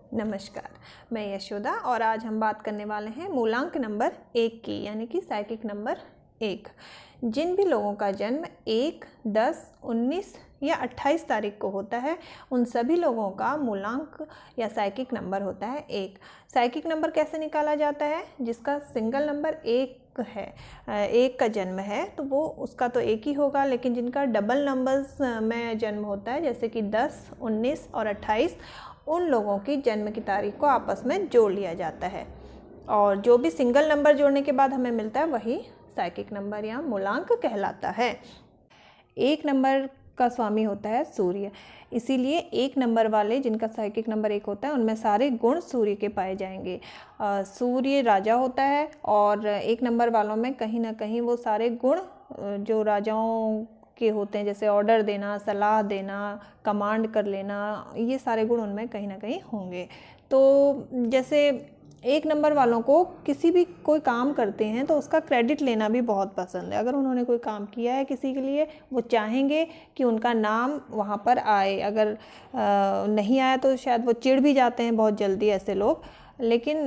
नमस्कार, मैं यशोदा और आज हम बात करने वाले हैं मूलांक नंबर 1 की, यानी कि साइकिक नंबर 1। जिन भी लोगों का जन्म 1, 10, 19 या 28 तारीख को होता है, उन सभी लोगों का मूलांक या साइकिक नंबर होता है 1। साइकिक नंबर कैसे निकाला जाता है? जिसका सिंगल नंबर 1 है, 1 का जन्म है, तो वो उसका तो 1 ही होगा, लेकिन जिनका डबल नंबर्स में जन्म होता है, जैसे कि 10, 19 और 28, उन लोगों की जन्म की तारीख को आपस में जोड़ लिया जाता है और जो भी सिंगल नंबर जोड़ने के बाद हमें मिलता है वही साइकिक नंबर या मूलांक कहलाता है। 1 नंबर का स्वामी होता है सूर्य, इसीलिए 1 नंबर वाले जिनका साइकिक नंबर 1 होता है उनमें सारे गुण सूर्य के पाए जाएंगे। सूर्य राजा होता है और 1 नंबर वालों में कहीं ना कहीं वो सारे गुण जो राजाओं के होते हैं, जैसे ऑर्डर देना, सलाह देना, कमांड कर लेना, ये सारे गुण उनमें कहीं ना कहीं होंगे। तो जैसे 1 नंबर वालों को किसी भी कोई काम करते हैं तो उसका क्रेडिट लेना भी बहुत पसंद है। अगर उन्होंने कोई काम किया है किसी के लिए, वो चाहेंगे कि उनका नाम वहाँ पर आए। अगर नहीं आया तो शायद वो चिढ़ भी जाते हैं बहुत जल्दी ऐसे लोग, लेकिन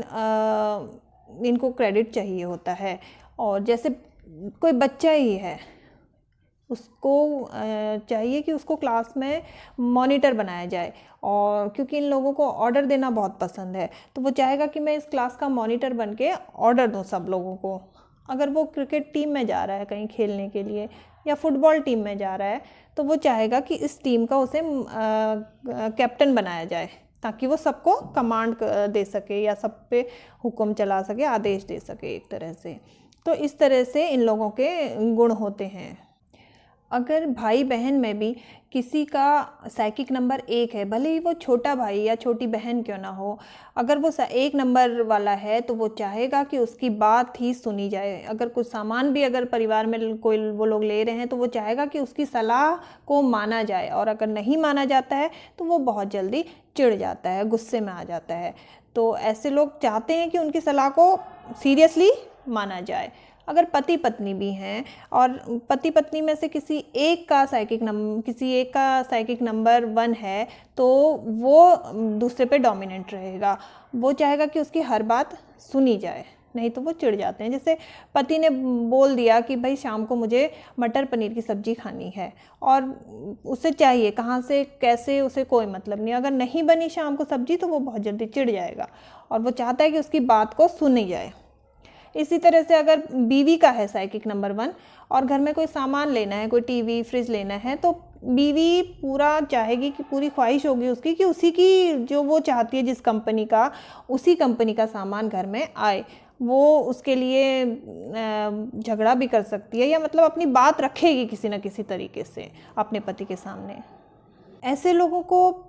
इनको क्रेडिट चाहिए होता है। और जैसे कोई बच्चा ही है, उसको चाहिए कि उसको क्लास में मॉनिटर बनाया जाए, और क्योंकि इन लोगों को ऑर्डर देना बहुत पसंद है तो वो चाहेगा कि मैं इस क्लास का मॉनिटर बन के ऑर्डर दूँ सब लोगों को। अगर वो क्रिकेट टीम में जा रहा है कहीं खेलने के लिए या फुटबॉल टीम में जा रहा है तो वो चाहेगा कि इस टीम का उसे कैप्टन बनाया जाए, ताकि वो सबको कमांड दे सके या सब पे हुक्म चला सके, आदेश दे सके एक तरह से। तो इस तरह से इन लोगों के गुण होते हैं। अगर भाई बहन में भी किसी का साइकिक नंबर 1 है, भले ही वो छोटा भाई या छोटी बहन क्यों ना हो, अगर वो 1 नंबर वाला है तो वो चाहेगा कि उसकी बात ही सुनी जाए। अगर कुछ सामान भी अगर परिवार में कोई वो लोग ले रहे हैं तो वो चाहेगा कि उसकी सलाह को माना जाए, और अगर नहीं माना जाता है तो वो बहुत जल्दी चिढ़ जाता है, गुस्से में आ जाता है। तो ऐसे लोग चाहते हैं कि उनकी सलाह को सीरियसली माना जाए। अगर पति पत्नी भी हैं और पति पत्नी में से किसी एक का साइकिक नंबर 1 है, तो वो दूसरे पे डोमिनेंट रहेगा। वो चाहेगा कि उसकी हर बात सुनी जाए, नहीं तो वो चिढ़ जाते हैं। जैसे पति ने बोल दिया कि भाई शाम को मुझे मटर पनीर की सब्ज़ी खानी है, और उसे चाहिए कहाँ से कैसे, उसे कोई मतलब नहीं। अगर नहीं बनी शाम को सब्ज़ी तो वो बहुत जल्दी चिढ़ जाएगा और वो चाहता है कि उसकी बात को सुनी जाए। इसी तरह से अगर बीवी का है साइकिक नंबर 1 और घर में कोई सामान लेना है, कोई टीवी, फ्रिज लेना है, तो बीवी पूरा चाहेगी कि पूरी ख्वाहिश होगी उसकी कि उसी की जो वो चाहती है जिस कंपनी का, उसी कंपनी का सामान घर में आए। वो उसके लिए झगड़ा भी कर सकती है, या मतलब अपनी बात रखेगी किसी न किसी तरीके से अपने पति के सामने। ऐसे लोगों को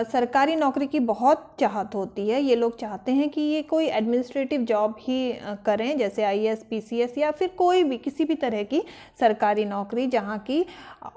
सरकारी नौकरी की बहुत चाहत होती है। ये लोग चाहते हैं कि ये कोई एडमिनिस्ट्रेटिव जॉब ही करें, जैसे IAS, PCS या फिर कोई भी किसी भी तरह की सरकारी नौकरी, जहाँ की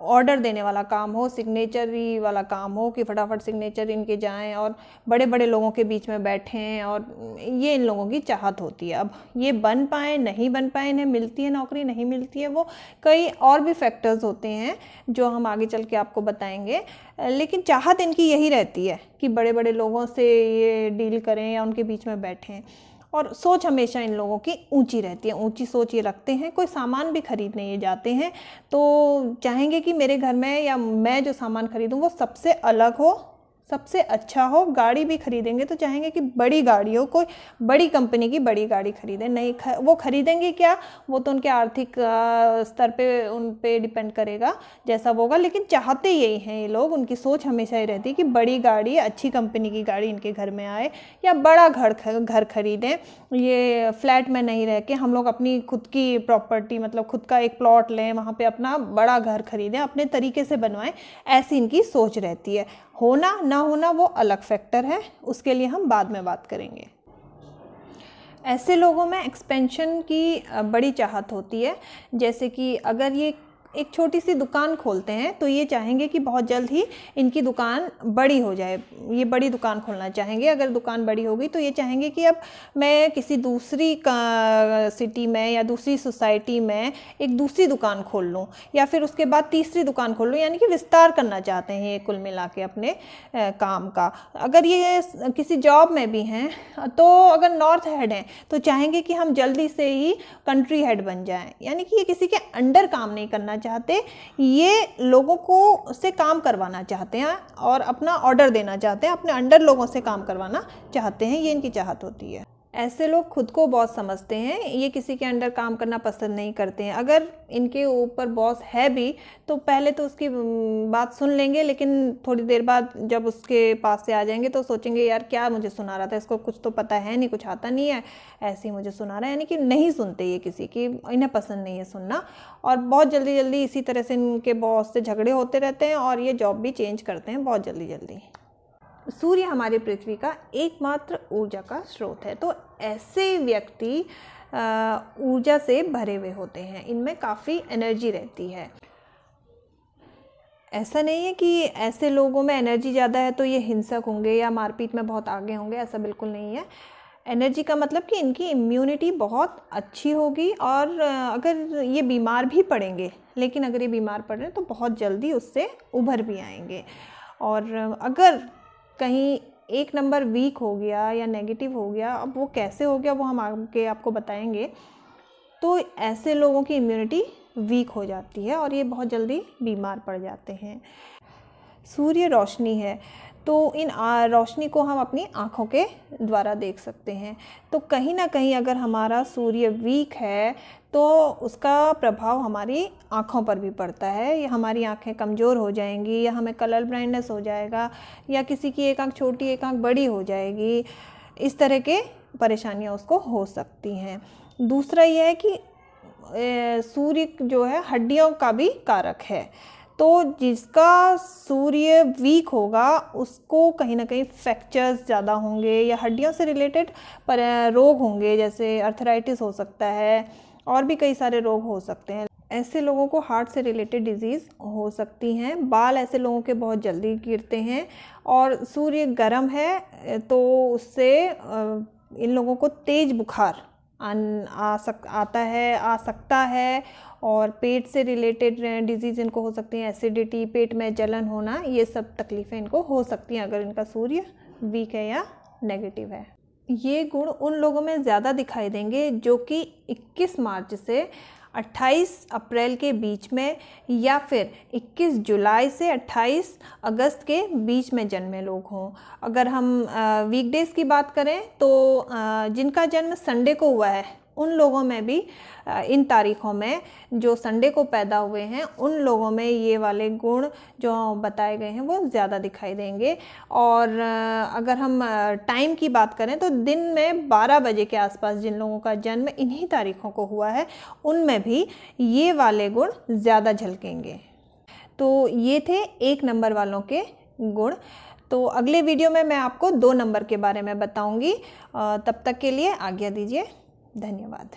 ऑर्डर देने वाला काम हो, सिग्नेचरी वाला काम हो, कि फटाफट सिग्नेचर इनके जाएं और बड़े बड़े लोगों के बीच में बैठें, और ये इन लोगों की चाहत होती है। अब ये बन पाए नहीं बन पाए, इन्हें मिलती है नौकरी नहीं मिलती है, वो कई और भी फैक्टर्स होते हैं जो हम आगे चल के आपको बताएंगे, लेकिन चाहत इनकी यही रहती है कि बड़े बड़े लोगों से ये डील करें या उनके बीच में बैठें। और सोच हमेशा इन लोगों की ऊंची रहती है, ऊंची सोच ये रखते हैं। कोई सामान भी खरीदने ये जाते हैं तो चाहेंगे कि मेरे घर में या मैं जो सामान खरीदूं वो सबसे अलग हो, सबसे अच्छा हो। गाड़ी भी खरीदेंगे तो चाहेंगे कि बड़ी गाड़ी हो, कोई बड़ी कंपनी की बड़ी गाड़ी खरीदें। नहीं वो खरीदेंगे क्या, वो तो उनके आर्थिक स्तर पे उन पे डिपेंड करेगा जैसा वो होगा, लेकिन चाहते यही हैं ये लोग। उनकी सोच हमेशा ही रहती है कि बड़ी गाड़ी, अच्छी कंपनी की गाड़ी इनके घर में आए, या बड़ा घर खरीदें। ये फ्लैट में नहीं रह के हम लोग अपनी खुद की प्रॉपर्टी, मतलब खुद का एक प्लॉट लें, वहाँ पे अपना बड़ा घर खरीदें, अपने तरीके से बनवाएं। ऐसी इनकी सोच रहती है। होना ना होना वो अलग फैक्टर है, उसके लिए हम बाद में बात करेंगे। ऐसे लोगों में एक्सपेंशन की बड़ी चाहत होती है। जैसे कि अगर ये एक छोटी सी दुकान खोलते हैं तो ये चाहेंगे कि बहुत जल्द ही इनकी दुकान बड़ी हो जाए, ये बड़ी दुकान खोलना चाहेंगे। अगर दुकान बड़ी होगी तो ये चाहेंगे कि अब मैं किसी दूसरी सिटी में या दूसरी सोसाइटी में एक दूसरी दुकान खोल लूँ या फिर उसके बाद तीसरी दुकान खोल लूँ, यानी कि विस्तार करना चाहते हैं ये कुल मिला के अपने काम का। अगर ये किसी जॉब में भी हैं तो अगर नॉर्थ हेड हैं तो चाहेंगे कि हम जल्दी से ही कंट्री हेड बन जाएं, यानी कि ये किसी के अंडर काम नहीं करना चाहते, ये लोगों को से काम करवाना चाहते हैं और अपना ऑर्डर देना चाहते हैं, अपने अंडर लोगों से काम करवाना चाहते हैं, ये इनकी चाहत होती है। ऐसे लोग खुद को बॉस समझते हैं, ये किसी के अंडर काम करना पसंद नहीं करते हैं। अगर इनके ऊपर बॉस है भी तो पहले तो उसकी बात सुन लेंगे, लेकिन थोड़ी देर बाद जब उसके पास से आ जाएंगे तो सोचेंगे यार क्या मुझे सुना रहा था, इसको कुछ तो पता है नहीं, कुछ आता नहीं है, ऐसे ही मुझे सुना रहा है। यानी कि नहीं सुनते ये किसी की, इन्हें पसंद नहीं है सुनना, और बहुत जल्दी जल्दी इसी तरह से इनके बॉस से झगड़े होते रहते हैं और ये जॉब भी चेंज करते हैं बहुत जल्दी जल्दी। सूर्य हमारी पृथ्वी का एकमात्र ऊर्जा का स्रोत है, तो ऐसे व्यक्ति ऊर्जा से भरे हुए होते हैं, इनमें काफ़ी एनर्जी रहती है। ऐसा नहीं है कि ऐसे लोगों में एनर्जी ज़्यादा है तो ये हिंसक होंगे या मारपीट में बहुत आगे होंगे, ऐसा बिल्कुल नहीं है। एनर्जी का मतलब कि इनकी इम्यूनिटी बहुत अच्छी होगी, और अगर ये बीमार भी पड़ेंगे, लेकिन अगर ये बीमार पड़ रहे हैं तो बहुत जल्दी उससे उभर भी आएंगे। और अगर कहीं एक नंबर वीक हो गया या नेगेटिव हो गया, अब वो कैसे हो गया वो हम आगे आपको बताएंगे, तो ऐसे लोगों की इम्यूनिटी वीक हो जाती है और ये बहुत जल्दी बीमार पड़ जाते हैं। सूर्य रोशनी है, तो इन रोशनी को हम अपनी आँखों के द्वारा देख सकते हैं। तो कहीं ना कहीं अगर हमारा सूर्य वीक है तो उसका प्रभाव हमारी आँखों पर भी पड़ता है, या हमारी आँखें कमज़ोर हो जाएंगी, या हमें कलर ब्लाइंडनेस हो जाएगा, या किसी की एक आँख छोटी एक आँख बड़ी हो जाएगी, इस तरह के परेशानियाँ उसको हो सकती हैं। दूसरा यह है कि सूर्य जो है हड्डियों का भी कारक है, तो जिसका सूर्य वीक होगा उसको कहीं ना कहीं फ्रैक्चर्स ज़्यादा होंगे या हड्डियों से रिलेटेड रोग होंगे, जैसे अर्थराइटिस हो सकता है और भी कई सारे रोग हो सकते हैं। ऐसे लोगों को हार्ट से रिलेटेड डिजीज़ हो सकती हैं। बाल ऐसे लोगों के बहुत जल्दी गिरते हैं, और सूर्य गर्म है तो उससे इन लोगों को तेज़ बुखार आ सकता है, और पेट से रिलेटेड डिजीज़ इनको हो सकती हैं, एसिडिटी, पेट में जलन होना, ये सब तकलीफ़ें इनको हो सकती हैं अगर इनका सूर्य वीक है या नेगेटिव है। ये गुण उन लोगों में ज़्यादा दिखाई देंगे जो कि 21 मार्च से 28 अप्रैल के बीच में, या फिर 21 जुलाई से 28 अगस्त के बीच में जन्मे लोग हों। अगर हम वीकडेज़ की बात करें तो जिनका जन्म संडे को हुआ है उन लोगों में भी इन तारीख़ों में जो संडे को पैदा हुए हैं उन लोगों में ये वाले गुण जो बताए गए हैं वो ज़्यादा दिखाई देंगे। और अगर हम टाइम की बात करें तो दिन में 12 बजे के आसपास जिन लोगों का जन्म इन्हीं तारीख़ों को हुआ है उनमें भी ये वाले गुण ज़्यादा झलकेंगे। तो ये थे 1 नंबर वालों के गुण। तो अगले वीडियो में मैं आपको 2 नंबर के बारे में बताऊंगी। तब तक के लिए आज्ञा दीजिए। धन्यवाद।